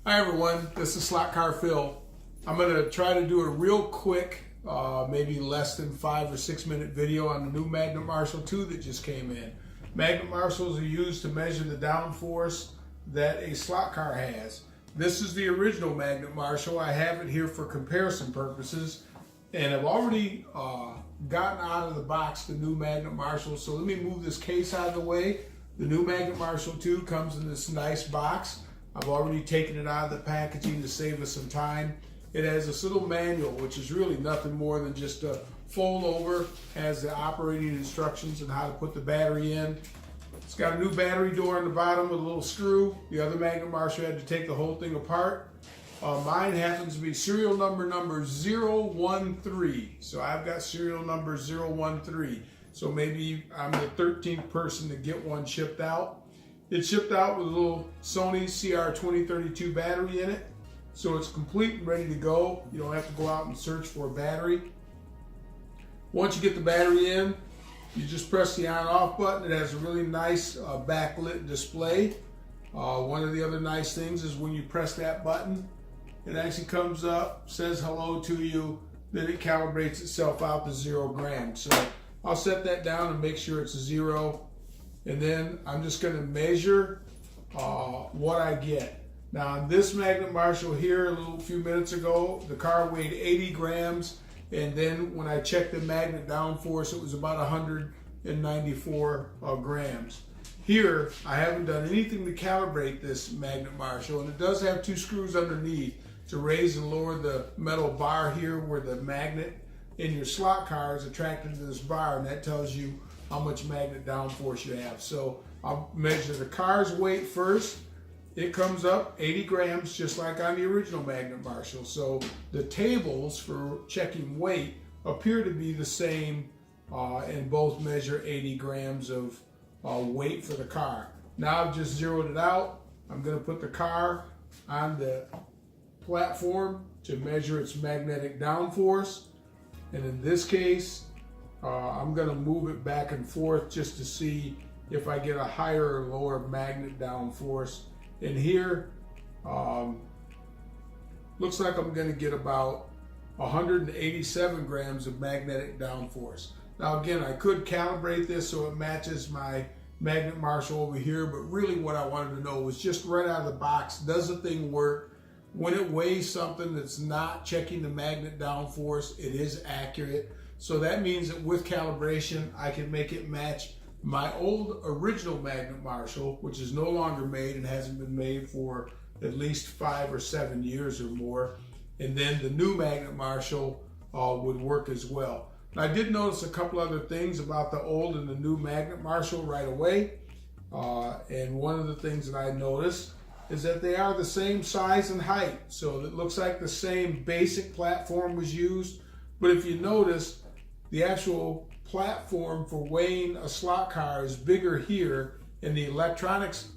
Hi everyone, this is Slot Car Phil. I'm going to try to do a real quick, maybe less than 5 or 6 minute video on the new Magnet Marshal 2 that just came in. Magnet Marshals are used to measure the downforce that a slot car has. This is the original Magnet Marshal. I have it here for comparison purposes, and I've already gotten out of the box the new Magnet Marshal. So let me move this case out of the way. The new Magnet Marshal 2 comes in this nice box. I've already taken it out of the packaging to save us some time. It has this little manual, which is really nothing more than just a fold over, has the operating instructions and how to put the battery in. It's got a new battery door on the bottom with a little screw. The other Magnet Marshal had to take the whole thing apart. Mine happens to be serial number 013. So I've got serial number 013. So maybe I'm the 13th person to get one shipped out. It's shipped out with a little Sony CR2032 battery in it. So it's complete and ready to go. You don't have to go out and search for a battery. Once you get the battery in, you just press the on off button. It has a really nice backlit display. One of the other nice things is when you press that button, it actually comes up, says hello to you, then it calibrates itself out to 0 grams. So I'll set that down and make sure it's 0. And then I'm just going to measure what I get. Now on this Magnet Marshal here, a few minutes ago, the car weighed 80 grams. And then when I checked the magnet downforce, it was about 194 grams. Here, I haven't done anything to calibrate this Magnet Marshal, and it does have 2 screws underneath to raise and lower the metal bar here where the magnet in your slot car is attracted to this bar, and that tells you how much magnet downforce you have. So I'll measure the car's weight first. It comes up 80 grams, just like on the original Magnet Marshal. So the tables for checking weight appear to be the same, and both measure 80 grams of weight for the car. Now I've just zeroed it out. I'm going to put the car on the platform to measure its magnetic downforce. And in this case, I'm going to move it back and forth just to see if I get a higher or lower magnet downforce. And here, looks like I'm going to get about 187 grams of magnetic downforce. Now again, I could calibrate this so it matches my Magnet Marshal over here, but really what I wanted to know was just right out of the box, does the thing work? When it weighs something that's not checking the magnet downforce, it is accurate. So that means that with calibration, I can make it match my old original Magnet Marshal, which is no longer made and hasn't been made for at least 5 or 7 years or more. And then the new Magnet Marshal would work as well. Now, I did notice a couple other things about the old and the new Magnet Marshal right away. And one of the things that I noticed is that they are the same size and height. So it looks like the same basic platform was used. But if you notice, the actual platform for weighing a slot car is bigger here, and the electronics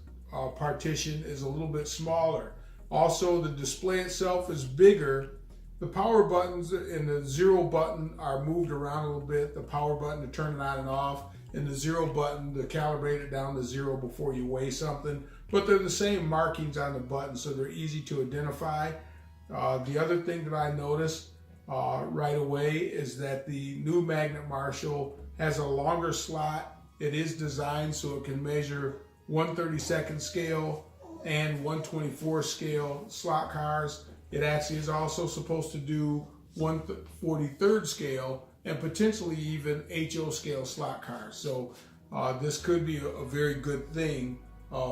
partition is a little bit smaller. Also, the display itself is bigger. The power buttons and the 0 button are moved around a little bit. The power button to turn it on and off, and the 0 button to calibrate it down to 0 before you weigh something. But they're the same markings on the button, so they're easy to identify. The other thing that I noticed right away is that the new Magnet Marshal has a longer slot. It is designed so it can measure 1/32 scale and 1/24 scale slot cars. It actually is also supposed to do 1/43 scale and potentially even HO scale slot cars. So this could be a very good thing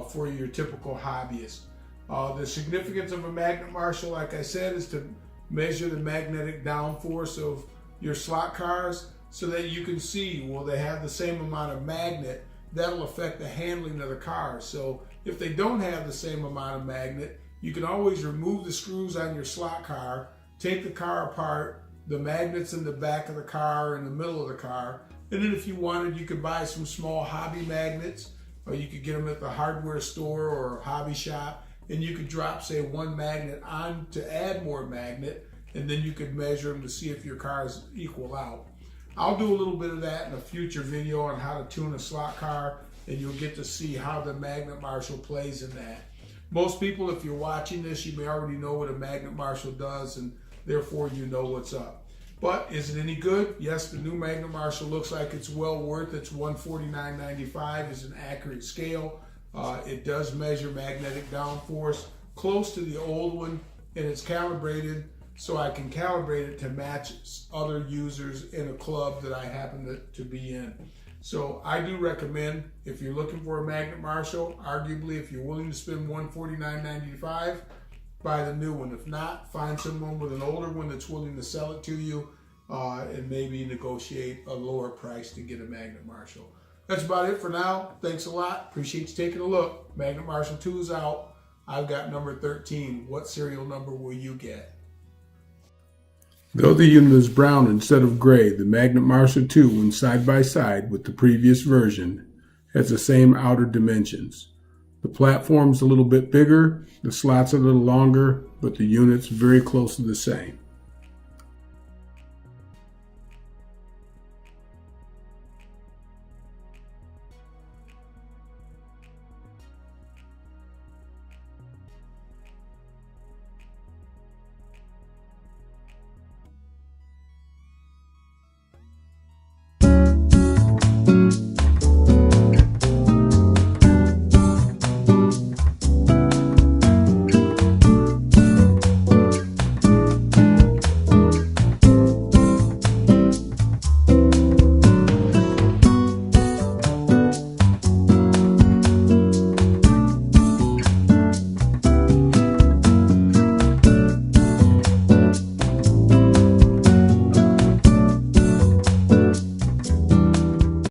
for your typical hobbyist. The significance of a Magnet Marshal, like I said, is to measure the magnetic downforce of your slot cars so that you can see, will they have the same amount of magnet? That'll affect the handling of the car. So if they don't have the same amount of magnet, you can always remove the screws on your slot car, take the car apart, the magnets in the back of the car, in the middle of the car, and then if you wanted, you could buy some small hobby magnets, or you could get them at the hardware store or hobby shop, and you could drop, say, 1 magnet on to add more magnet, and then you could measure them to see if your cars equal out. I'll do a little bit of that in a future video on how to tune a slot car, and you'll get to see how the Magnet Marshal plays in that. Most people, if you're watching this, you may already know what a Magnet Marshal does, and therefore you know what's up. But is it any good? Yes, the new Magnet Marshal looks like it's well worth its $149.95 is an accurate scale. It does measure magnetic downforce close to the old one, and it's calibrated so I can calibrate it to match other users in a club that I happen to be in. So I do recommend, if you're looking for a Magnet Marshal, arguably if you're willing to spend $149.95, buy the new one. If not, find someone with an older one that's willing to sell it to you and maybe negotiate a lower price to get a Magnet Marshal. That's about it for now. Thanks a lot. Appreciate you taking a look. Magnet Marshal 2 is out. I've got number 13. What serial number will you get? Though the unit is brown instead of gray, the Magnet Marshal 2, when side by side with the previous version, has the same outer dimensions. The platform's a little bit bigger, the slots are a little longer, but the unit's very close to the same.